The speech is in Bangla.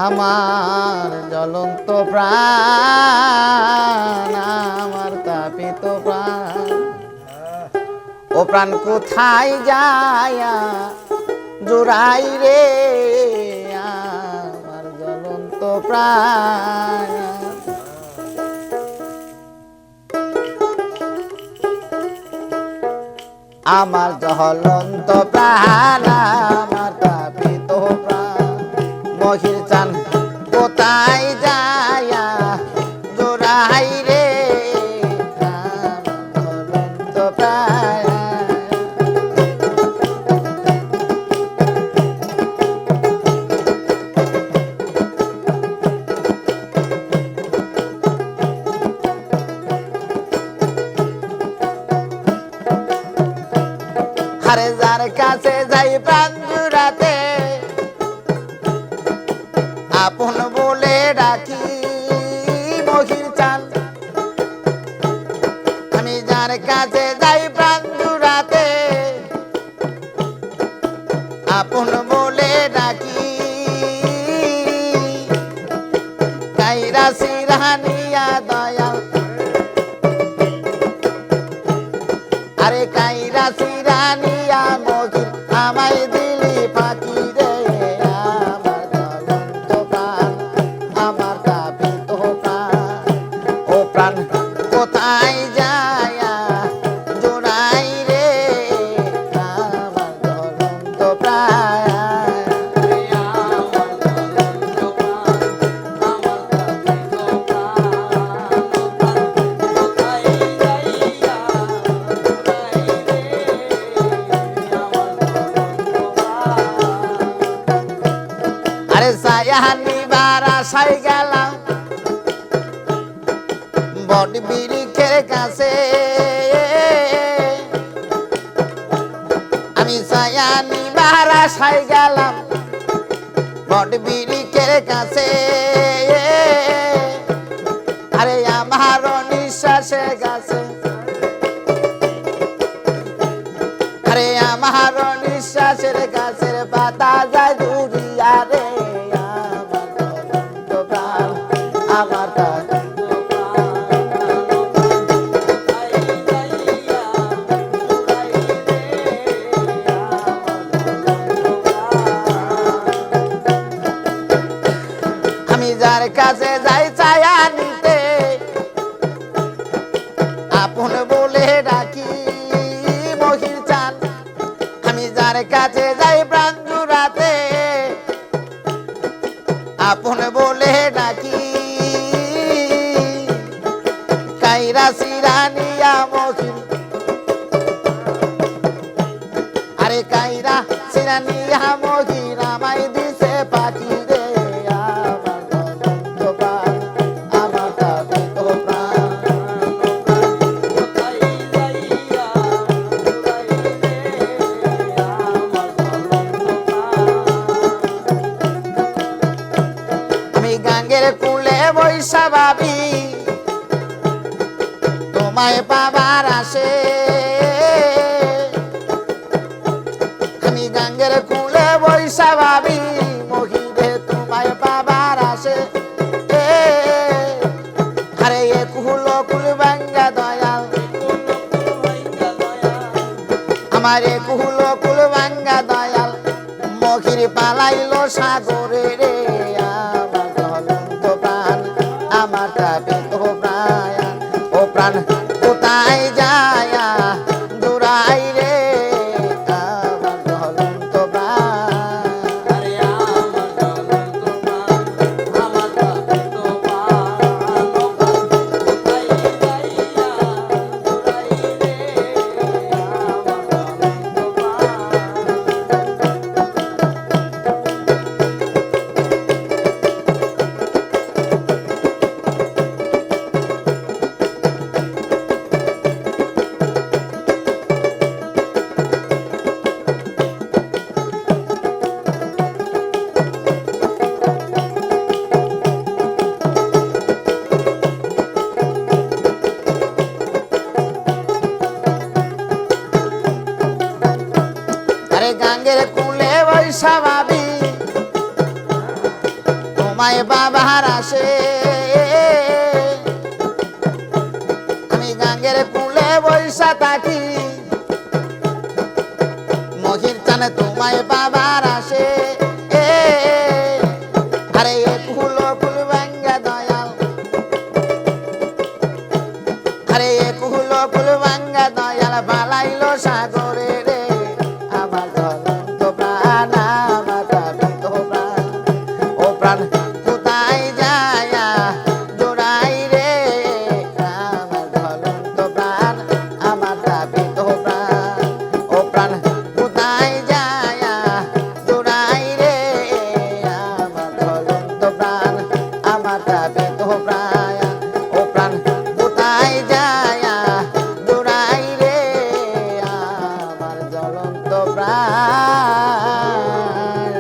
আমার জ্বলন্ত প্রাণ, আমার তাপিত প্রাণ, ও প্রাণ কোথায় যায়া জোড়াই রে আমার জ্বলন্ত প্রাণ। আমার জ্বলন্ত প্রাণ, আমার তাপিত প্রাণ, মহির চান কোথায় যায়া জোড়াই রে আমার জ্বলন্ত প্রাণ। আরে যার কাছে যাই প্রাণ জুড়াতে আপন বলে ডাকি মহির চান, আমি যার কাছে যাই প্রাণ জুড়াতে আপন বলে ডাকি, কাইরা সিরহানিয়া দয়াল, আরে কাইরা সিরানিয়া মজির আমায় দিলি ফাঁকি রে আমার জ্বলন্ত প্রাণ, আমার তাপিত প্রাণ, ও প্রাণ কোথায় যায়া জোড়াই রে আমার জ্বলন্ত প্রাণ। আরে সায়ানিবার আশায় গেলাম বট বৃক্ষের কাছে, আমি সায়ানিবার আশায় গেলাম বট বৃক্ষের কাছে, আরে আমার নিঃশ্বাসের কাছে, আরে আমার নিঃশ্বাসের কাছে পাতা যায় দূরিয়া রে আমার জ্বলন্ত প্রাণ, আমার আমি যার কাছে যাই ছায়া নিতে আপন বলে ডাকি মহির চান, আমি যার কাছে যাই প্রাণ জুড়াতে আপন বলে ডাকি, কাইরা সিরানিয়া মহির, আরে কাইরা সিরানিয়া মহির আমায় দিছে পাখি রে আমার জ্বলন্ত প্রাণ, আমার তাপিত প্রাণ। আমি গাঙ্গের কুলে বৈশা ভাবি তোমায় পাবার আসে, আমি গাঙ্গের কুলে বৈশা ভাবি মহিরে তোমায় পাবার আসে, আরে এ কুল কুল ভাঙ্গা দয়াল, আমার এ কুল কুল ভাঙ্গা দয়াল মহির পালাইলো সাগরে রে আমার জ্বলন্ত প্রাণ, আমার তাপিত প্রাণ, ও প্রাণ কোথায় যায়া জোড়াই রে আমার জ্বলন্ত প্রাণ। তোমায় বাবার আসে আমি গাঙ্গের কুলে বৈশা থাকি মহির চান তোমায় বাবার আসে